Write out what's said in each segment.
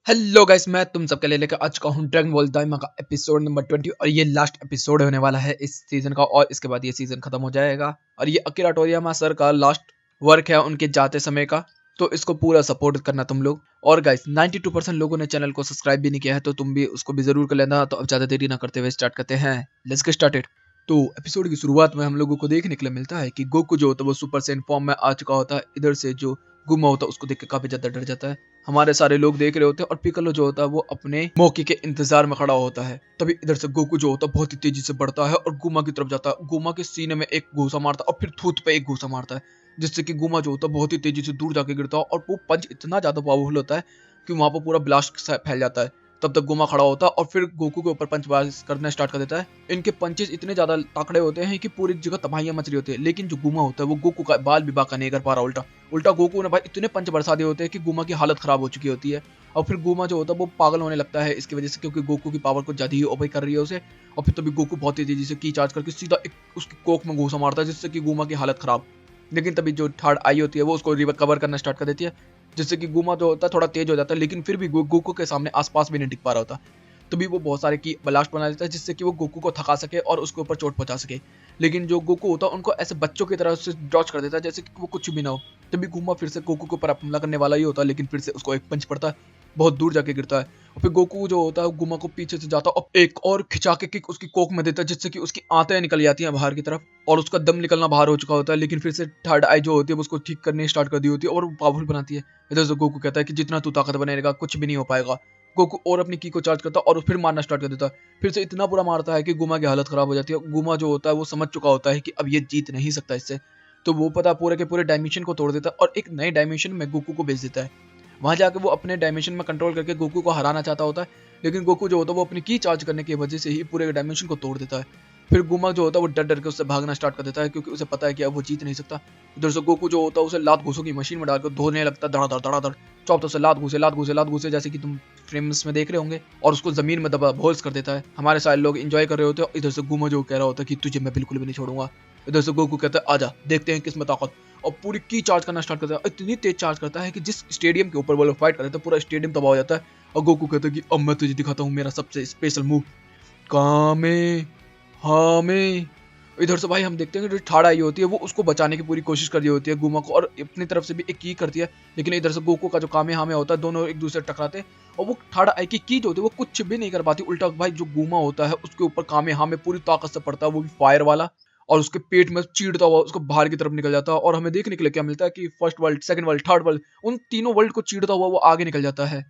Hello guys, मैं तुम सबके लिए लेकर आ चुका हूँ ड्रैगन बॉल दाइमा का एपिसोड नंबर 20 और ये लास्ट एपिसोड होने वाला है इस सीजन का। और इसके बाद ये सीजन खत्म हो जाएगा और ये अकिरा टोरियामा सर का लास्ट वर्क है उनके जाते समय का। तो इसको पूरा सपोर्ट करना तुम लोग। और गाइस 92% लोगों ने चैनल को सब्सक्राइब भी नहीं किया है, तो तुम भी उसको भी जरूर कर लेना। तो अब ज्यादा देरी ना करते हुए स्टार्ट करते हैं। Let's get started. तो एपिसोड की शुरुआत में हम लोगों को देखने के लिए मिलता है कि गोकू जो होता है वो सुपर सैयन फॉर्म में आ चुका होता है। इधर से जो गुमा होता है उसको देख के काफी ज्यादा डर जाता है। हमारे सारे लोग देख रहे होते हैं और पिccolo जो होता है वो अपने मौके के इंतजार में खड़ा होता है। तभी इधर से गोकू जो होता है बहुत ही तेजी से बढ़ता है और गुमा की तरफ जाता है। गुमा के सीने में एक घूसा मारता है और फिर थूत पे एक घूसा मारता है, जिससे कि गुमा जो होता है बहुत ही तेजी से दूर जाके गिरता है और वो पंच इतना ज्यादा पावरफुल होता है कि वहां पर पूरा ब्लास्ट फैल जाता है। तब तक गुमा खड़ा होता है और फिर गोकू के ऊपर पंच करना स्टार्ट कर देता है। इनके पंचेस इतने ज्यादा तकड़े होते हैं कि पूरी जगह तबाहियां मच रही होती है, लेकिन जो गुमा होता है वो गोकू का बाल भी बाका नहीं कर पा रहा। उल्टा उल्टा गोकू ने भाई इतने पंच बरसा दिए होते हैं कि गुमा की हालत खराब हो चुकी होती है। और फिर गुमा जो होता है वो पागल होने लगता है इसकी वजह से, क्योंकि गोकू की पावर कुछ ज्यादा ही ओवर कर रही है उसे। और फिर तभी गोकू बहुत ही तेजी से की चार्ज करके सीधा एक उसकी कोक में घूसा मारता है, जिससे कि गुमा की हालत खराब। लेकिन तभी जो थर्ड आई होती है वो उसको रिकवर करना स्टार्ट कर देती है, जिससे कि गुमा जो होता है थोड़ा तेज हो जाता है, लेकिन फिर भी गोकू के सामने आसपास भी नहीं टिक पा रहा होता। तभी वो बहुत सारे की ब्लास्ट बना देता है, जिससे कि वो गोकू को थका सके और उसके ऊपर चोट पहुंचा सके। लेकिन जो गोकू होता है उनको ऐसे बच्चों की तरह उससे डॉच कर देता है, जैसे कि वो कुछ भी ना हो। तभी गुमा फिर से गोकू के ऊपर हमला करने वाला ही होता है, लेकिन फिर से उसको एक पंच पड़ता है, बहुत दूर जाके गिरता है। और फिर गोकू जो होता है गुमा को पीछे से जाता है और एक और खिंचा के किक उसकी कोक में देता है, जिससे कि उसकी आंतें निकल जाती हैं बाहर की तरफ और उसका दम निकलना बाहर हो चुका होता है। लेकिन फिर से थर्ड आई जो होती है उसको ठीक करने स्टार्ट कर दी होती है और वो पावरफुल बनाती है। इधर से गोकू कहता है कि जितना तू ताकत बनेगा कुछ भी नहीं हो पाएगा। गोकू और अपनी की को चार्ज करता है और फिर मारना स्टार्ट कर देता है। फिर से इतना बुरा मारता है कि गुमा की हालत खराब हो जाती है। गुमा जो होता है वो समझ चुका होता है कि अब ये जीत नहीं सकता इससे। तो वो पता पूरे के पूरे डायमेंशन को तोड़ देता है और एक नए डायमेंशन में गोकू को भेज देता है। वहां जाकर वो अपने डायमेंशन में कंट्रोल करके गोकू को हराना चाहता होता है, लेकिन गोकू जो होता है वो अपनी की चार्ज करने की वजह से ही पूरे डायमेंशन को तोड़ देता है। फिर गुमा जो होता है वो डर डर के उससे भागना स्टार्ट कर देता है, क्योंकि उसे पता है कि अब वो जीत नहीं सकता। उधर से गोकू जो होता है उसे लात घूसों की मशीन में डालकर धोने लगता है, धड़ाधड़ धड़ाधड़ चौपटों से लात घूसे जैसे कि तुम फ्रेम्स में देख रहे होंगे, और उसको जमीन में दबा होल्स कर देता है। हमारे सारे लोग एंजॉय कर रहे होते हैं। इधर से गुमा जो कह रहा होता है कि तुझे मैं बिल्कुल भी नहीं छोड़ूंगा। इधर से गोकू कहता है आजा देखते हैं किसमें ताकत। और पूरी की चार्ज करना स्टार्ट करता है, इतनी तेज चार्ज करता है कि जिस स्टेडियम के ऊपर वो लोग फाइट कर रहे थे पूरा स्टेडियम तबाह हो जाता है। और गोकू कहता है कि अब मैं तुझे दिखाता हूँ मेरा सबसे स्पेशल मूव, कामे हामे। इधर से भाई हम देखते हैं कि जो ठाड़ आई होती है वो उसको बचाने की पूरी कोशिश कर रही होती है गुमा को, और अपनी तरफ से भी एक की करती है। लेकिन इधर से गोकू का जो कामे हामे होता है दोनों एक दूसरे टकराते हैं और वो ठाड़ आई की जो होती है वो कुछ भी नहीं कर पाती। उल्टा भाई जो गुमा होता है उसके ऊपर कामे हामे पूरी ताकत से पड़ता है, वो भी फायर वाला, और उसके पेट में चीरता हुआ उसको बाहर की तरफ निकल जाता है। और हमें देखने के लिए क्या मिलता है कि first world, second world, third world, उन तीनों वर्ल्ड को चीरता हुआ वो आगे निकल जाता है।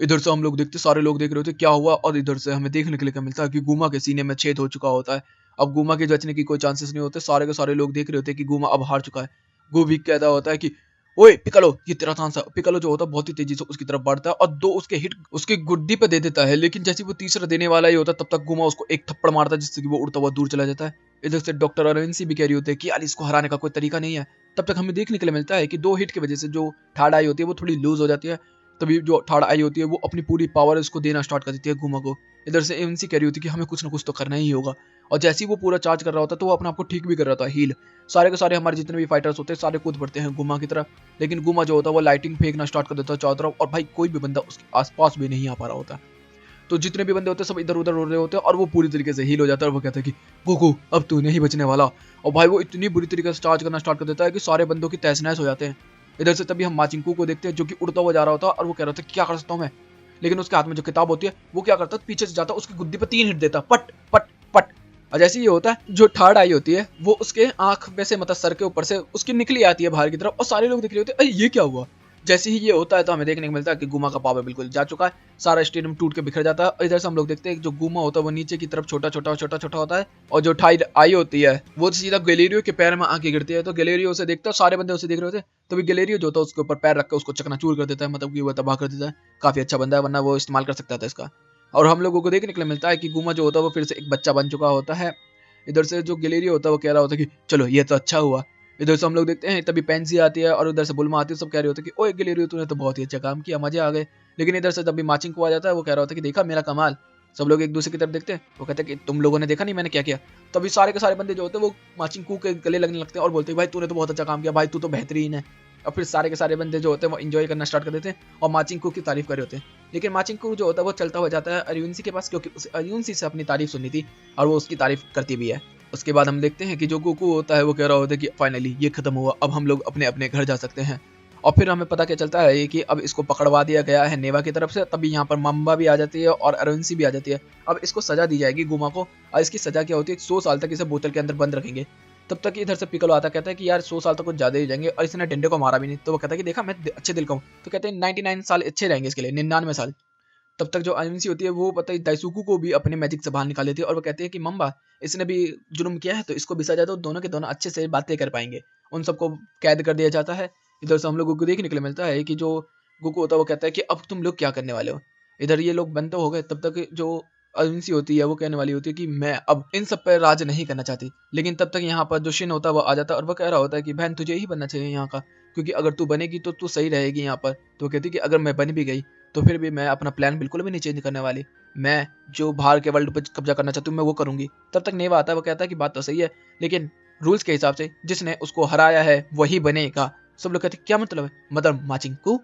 इधर से हम लोग देखते, सारे लोग देख रहे होते क्या हुआ, और इधर से हमें देखने के लिए क्या मिलता है कि गुमा के सीने में छेद हो चुका होता है। अब गुमा के बचने की कोई चांसेस नहीं होते, सारे के सारे लोग देख रहे होते हैं कि गुमा अब हार चुका है। गोभी कहता होता है कि ओए पिकालो ये तेरा चांस है। पिकालो जो होता है बहुत ही तेजी से उसकी तरफ बढ़ता है और दो उसके हिट उसकी गुड्डी पे दे देता है, लेकिन जैसे वो तीसरा देने वाला ही होता है तब तक गुमा उसको एक थप्पड़ मारता है, जिससे कि वो उड़ता हुआ दूर चला जाता है। इधर से डॉक्टर अरेंसी भी कह रही होती है कि यार इसको हराने का कोई तरीका नहीं है। तब तक हमें देखने के लिए मिलता है कि दो हिट की वजह से जो थर्ड आई होती है वो थोड़ी लूज हो जाती है। तभी जो थर्ड आई होती है वो अपनी पूरी पावर उसको देना स्टार्ट कर देती है गुमा को। इधर से एमसी कह रही होती है कि हमें कुछ ना कुछ तो करना ही होगा। और जैसे ही वो पूरा चार्ज कर रहा होता है तो वो अपने आप को ठीक भी कर रहा था, हील। सारे के सारे हमारे जितने भी फाइटर्स होते हैं सारे कूद पड़ते हैं गुमा की तरफ, लेकिन गुमा जो होता है वो लाइटिंग फेंकना स्टार्ट कर देता है चारों तरफ, और भाई कोई भी बंदा उसके आसपास भी नहीं आ पा रहा होता। तो जितने भी बंदे होते हैं सब इधर उधर उड़ रहे होते हैं और वो पूरी तरीके से हील हो जाता है। और वो कहता है कि गोकू अब तू नहीं बचने वाला। और भाई वो इतनी बुरी तरीके से चार्ज करना स्टार्ट कर देता है कि सारे बंदों की तहस नहस हो जाते हैं। इधर से तभी हम माचिंकू को देखते हैं जो कि उड़ता हुआ जा रहा होता है, और वो कह रहा था क्या कर सकता हूँ मैं। लेकिन उसके हाथ में जो किताब होती है वो क्या करता है, पीछे से जाता है उसकी गुद्दी पे 3 हिट देता, पट पट पट। और जैसे ये होता है जो थर्ड आई होती है वो उसके आंख में से मतलब सर के ऊपर से उसकी निकली आती है बाहर की तरफ, और सारे लोग देख रहे होते हैं अरे ये क्या हुआ। जैसे ही ये होता है तो हमें देखने को मिलता है कि गुमा का पावर बिल्कुल जा चुका है, सारा स्टेडियम टूट के बिखर जाता है। और इधर से हम लोग देखते हैं जो गुमा होता है वो नीचे की तरफ छोटा छोटा होता है, और जो थाई आई होती है वो सीधा गैलेरियो के पैर में आके गिरती है। तो गैलेरियो उसे देखता है, सारे बंदे उसे देख रहे होते हैं, तो भी गैलेरियो जो होता है उसके ऊपर पैर रख के उसको चकनाचूर कर देता है, मतलब कि वो तबाह कर देता है। काफी अच्छा बंदा है, वरना वो इस्तेमाल कर सकता था इसका। और हम लोगों को देखने के लिए मिलता है कि गुमा जो होता है वो फिर से एक बच्चा बन चुका होता है। इधर से जो गैलेरियो होता है वो कह रहा होता है कि चलो ये तो अच्छा हुआ। इधर से हम लोग देखते हैं तभी पेंसी आती है और उधर से बुलमा आती है, सब कह रहे होते हैं कि ओए गिलेरियो तूने तो बहुत ही अच्छा काम किया, मजे आ गए। लेकिन इधर से तभी माचिंग को आ जाता है, वो कह रहा होता है कि देखा मेरा कमाल। सब लोग एक दूसरे की तरफ देखते हैं, वो कहते हैं कि तुम लोगों ने देखा नहीं मैंने क्या किया। तभी सारे के सारे बंदे जो होते हैं वो माचिंग कू के गले लगने लगते हैं और बोलते हैं भाई तूने तो बहुत अच्छा काम किया, भाई तू तो बेहतरीन है। और फिर सारे के सारे बंदे जो होते हैं वो एंजॉय करना स्टार्ट कर देते हैं और माचिंग कू की तारीफ कर रहे होते हैं। लेकिन माचिंकू जो होता है वो चलता हुआ जाता है अरुयुन्शी के पास, क्योंकि उसे अरुयुन्शी से अपनी तारीफ सुननी थी और वो उसकी तारीफ करती भी है। उसके बाद हम देखते हैं कि जो गोकू होता है वो कह रहा होता है कि फाइनली ये खत्म हुआ, अब हम लोग अपने अपने घर जा सकते हैं। और फिर हमें पता क्या चलता है कि अब इसको पकड़वा दिया गया है नेवा की तरफ से। तभी यहाँ पर मम्बा भी आ जाती है और अरुयुन्शी भी आ जाती है। अब इसको सजा दी जाएगी गुमा को, और इसकी सजा क्या होती है, 100 साल तक इसे बोतल के अंदर बंद रखेंगे। तब तक इधर से पिकलो आता, कहता है कि यार 100 साल तक कुछ ज्यादा ही जाएंगे, और इसने डेंडे को मारा भी नहीं। तो वो कहता है कि देखा मैं अच्छे दिल का हूँ। तो कहते हैं 99 साल अच्छे रहेंगे इसके लिए, 99 साल। तब तक जो अरुयुन्शी होती है वो पता है दाइसुकू को भी अपने मैजिक से बाहर निकाल लेती है, और वो कहती है कि मम्बा इसने भी जुर्म किया है तो इसको भी सजा दो, दोनों के दोनों अच्छे से बातें कर पाएंगे। उन सबको कैद कर दिया जाता है। इधर से हम लोगों को देखने के लिए मिलता है कि जो गोकू होता है वो कहता है कि अब तुम लोग क्या करने वाले हो। इधर ये लोग बंद तो हो गए, तब तक जो अरुयुन्शी होती है वो कहने वाली होती है कि मैं अब इन सब पर राज नहीं करना चाहती। लेकिन तब तक यहाँ पर जो शिन होता है वो आ जाता है और वो कह रहा होता है कि बहन तुझे ही बनना चाहिए यहाँ का, क्योंकि अगर तू बनेगी तो तू सही रहेगी यहाँ पर। तो कहती कि अगर मैं बन भी गई तो फिर भी मैं अपना प्लान बिल्कुल भी नहीं चेंज करने वाली। मैं जो बाहर के वर्ल्ड पर कब्जा करना चाहती हूँ मैं वो करूंगी। तब तक नेवा आता है, वो कहता है कि बात तो सही है, लेकिन रूल्स के हिसाब से जिसने उसको हराया है वही बनेगा। सब लोग कहते हैं क्या मतलब है, मतलब माचिंकू।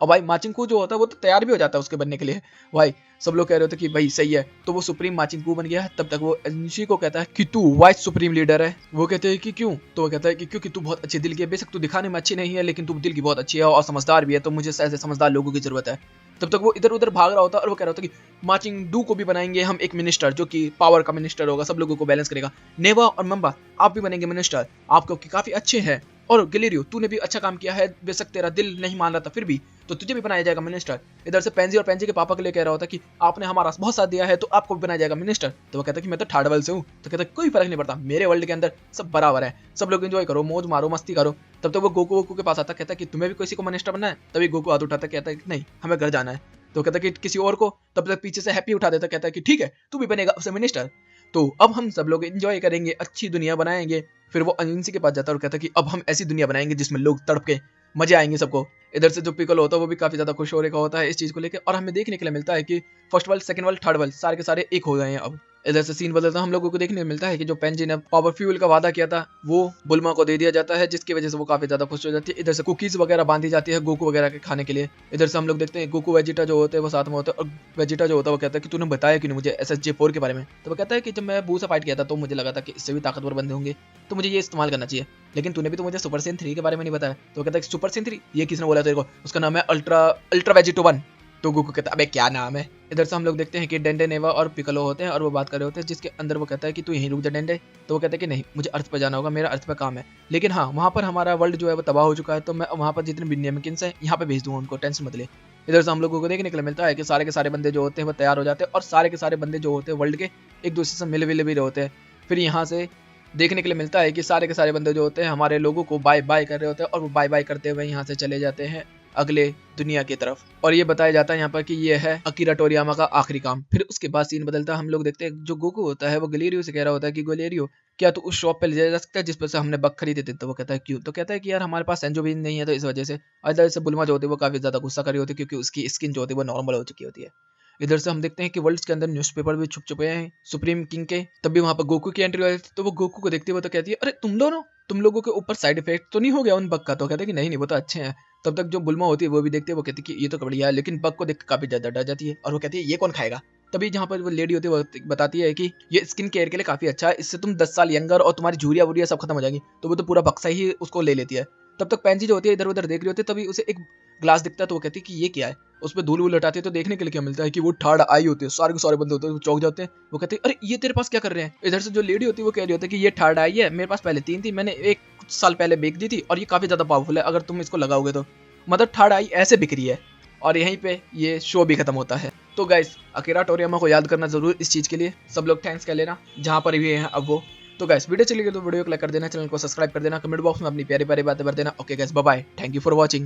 और भाई माचिंकू जो होता है वो तो तैयार भी हो जाता है उसके बनने के लिए। भाई सब लोग कह रहे होते कि भाई सही है, तो वो सुप्रीम माचिंकू बन गया है। तब तक वो अरुयुन्शी को कहता है कि तू वाइस सुप्रीम लीडर है। वो कहते हैं कि क्यों, तो वो कहता है कि क्योंकि तू बहुत अच्छे दिल की है, बेशक तू दिखाने में अच्छी नहीं है लेकिन तू दिल की बहुत अच्छी है और समझदार भी है, तो मुझे ऐसे समझदार लोगों की जरूरत है। तब तक वो इधर उधर भाग रहा होता है और वो कह रहा होता कि माचिंडू को भी बनाएंगे हम एक मिनिस्टर, जो कि पावर का मिनिस्टर होगा, सब लोगों को बैलेंस करेगा। नेवा और मम्बा आप भी बनेंगे मिनिस्टर, आप क्योंकि काफी अच्छे हैं। और गिलेरियो तूने भी अच्छा काम किया है, बेशक तेरा दिल नहीं मान रहा था फिर भी, तो तुझे भी बनाया जाएगा मिनिस्टर। इधर से पेंजी और पेंजी के पापा के लिए कह रहा होता कि आपने हमारा बहुत साथ दिया है तो आपको भी बनाया जाएगा मिनिस्टर। तो वो कहता है कि मैं तो थर्ड वर्ल्ड से हूँ। तो कहता है कोई फर्क नहीं पड़ता, मेरे वर्ल्ड के अंदर सब बराबर है, सब लोग एंजॉय करो, मौज मारो, मस्ती करो। तब तक वो गोकू के पास आता, कहता है कि तुम्हें भी किसी को मिनिस्टर बनना है। तभी गोकू हाथ उठाता, कहता है कि नहीं हमें घर जाना है। तो कहता है कि किसी और को। तब तक पीछे से हैप्पी उठा देता, कहता है कि ठीक है तू भी बनेगा उससे मिनिस्टर, तो अब हम सब लोग एंजॉय करेंगे, अच्छी दुनिया बनाएंगे। फिर वो अरुयुन्शी के पास जाता है और कहता है कि अब हम ऐसी दुनिया बनाएंगे जिसमें लोग तड़प के मजे आएंगे सबको। इधर से जो पिकोलो होता है वो भी काफी ज्यादा खुश हो रखा होता है इस चीज को लेकर, और हमें देखने के लिए मिलता है कि first world, second world, third world सारे के सारे एक हो गए हैं अब। इधर से सीन बदलता हम लोगों को देखने को मिलता है कि जो पेंजी ने पावर फ्यूल का वादा किया था वो बुल्मा को दे दिया जाता है, जिसकी वजह से वो काफी ज्यादा खुश हो जाती है। इधर से कुकीज वगैरह बांधी जाती है गोकू वगैरह के खाने के लिए। इधर से हम लोग देखते हैं गोकू वेजिटा जो होते हैं वो साथ में होते हैं, और वेजिटा जो होता है वो कहता है कि तूने बताया क्यों नहीं मुझे SSJ4 के बारे में। तो वो कहता है कि जब मैं बू से फाइट किया था तो मुझे लगा था कि इससे भी ताकतवर बंदे होंगे, तो मुझे ये इस्तेमाल करना चाहिए, लेकिन तूने भी तो मुझे सुपर सेन 3 के बारे में नहीं बताया। तो कहता है सुपर सेन 3 ये किसने बोला तेरे को, उसका नाम है अल्ट्रा अल्ट्रा वेजिटो 1। तो गोकू कहता है अबे क्या नाम है। इधर से हम लोग देखते हैं कि डेंडे, नेवा और पिकलो होते हैं और वो बात कर रहे होते हैं, जिसके अंदर वो कहता है कि तू यहीं रुक जा डेंडे। तो वो कहता है कि नहीं मुझे अर्थ पर जाना होगा, मेरा अर्थ पर काम है, लेकिन हाँ वहाँ पर हमारा वर्ल्ड जो है वो तबाह हो चुका है, तो मैं वहाँ पर जितने भी नेमिकिंस हैं यहाँ पे भेज दूंगा उनको, टेंशन मत ले। इधर से हम लोगों को देखने के लिए मिलता है कि सारे के सारे बंदे जो होते हैं वो तैयार हो जाते हैं, और सारे के सारे बंदे जो होते हैं वर्ल्ड के एक दूसरे से मिल विल भी रहे होते हैं। फिर यहाँ से देखने के लिए मिलता है कि सारे के सारे बंदे जो होते हैं हमारे लोगों को बाय बाय कर रहे होते हैं, और वो बाय बाय करते हुए यहाँ से चले जाते हैं अगले दुनिया की तरफ। और ये बताया जाता है यहाँ पर कि ये है अकीरा टोरियामा का आखिरी काम। फिर उसके बाद सीन बदलता है, हम लोग देखते हैं जो गोकू होता है वो गिलेरियो से कह रहा होता है कि गिलेरियो क्या तू उस शॉप पे ले जा सकता है जिस पर से हमने बग खरीदे थे। तो वो कहता है क्यों, तो कहता है कि यार हमारे पास सेंजो भी नहीं है, तो इस वजह से। इधर से बुल्मा जो होती है वो काफी ज्यादा गुस्सा कर रही होती है, क्योंकि उसकी स्किन जो होती है वो नॉर्मल हो चुकी होती है। इधर से हम देखते हैं कि वर्ल्ड्स के अंदर न्यूज़पेपर भी छुप चुके हैं सुप्रीम किंग के। तब भी वहां पर गोकू की एंट्री हुई थी, तो वो गोकू को देखते हुए तो कहती है अरे तुम दोनों, तुम लोगों के ऊपर साइड इफेक्ट तो नहीं हो गया उन बग का। तो कहते हैं कि नहीं नहीं वो तो अच्छे हैं। तब तक जो बुल्मा होती है वो भी देखती है, वो कहती है कि ये तो बढ़िया है, लेकिन बग को देख काफी ज्यादा डर जाती है, और वो कहती है ये कौन खाएगा। तभी जहाँ पर वो लेडी होती है वो बताती है कि ये स्किन केयर के लिए काफी अच्छा है, इससे तुम 10 साल यंगर और तुम्हारी झुर्रियां वुरियां सब खत्म हो जाएगी। तो वो तो पूरा बक्सा ही उसको ले लेती है। तब तक पेंजी जो होती है इधर उधर देख रही होती है, तभी उसे एक ग्लास दिखता है, तो वो कहती है कि ये क्या है। उस पर धूल वूल हटाती है तो देखने के लिए क्या मिलता है कि वो थर्ड आई होती है, सारे के सारे बंदे होते हैं वो चौंक जाते हैं। वो कहते हैं अरे ये तेरे पास क्या कर रहे हैं। इधर से जो लेडी होती है वो कह रही होती है कि ये थर्ड आई है, मेरे पास पहले 3 थी, मैंने एक कुछ साल पहले बेच दी थी, और ये काफी ज्यादा पावरफुल है, अगर तुम इसको लगाओगे तो। मतलब थर्ड आई ऐसे बिक रही है। और यहीं पे ये शो भी खत्म होता है। तो गाइस अकीरा टोरियामा को याद करना जरूर इस चीज के लिए, सब लोग थैंक्स कर लेना जहां पर भी है अब वो। तो गाइस वीडियो चली गई तो वीडियो को लाइक कर देना, चैनल को सब्सक्राइब कर देना, कमेंट बॉक्स में अपनी प्यारी प्यारी बातें भर देना। Okay guys bye bye, thank you for watching.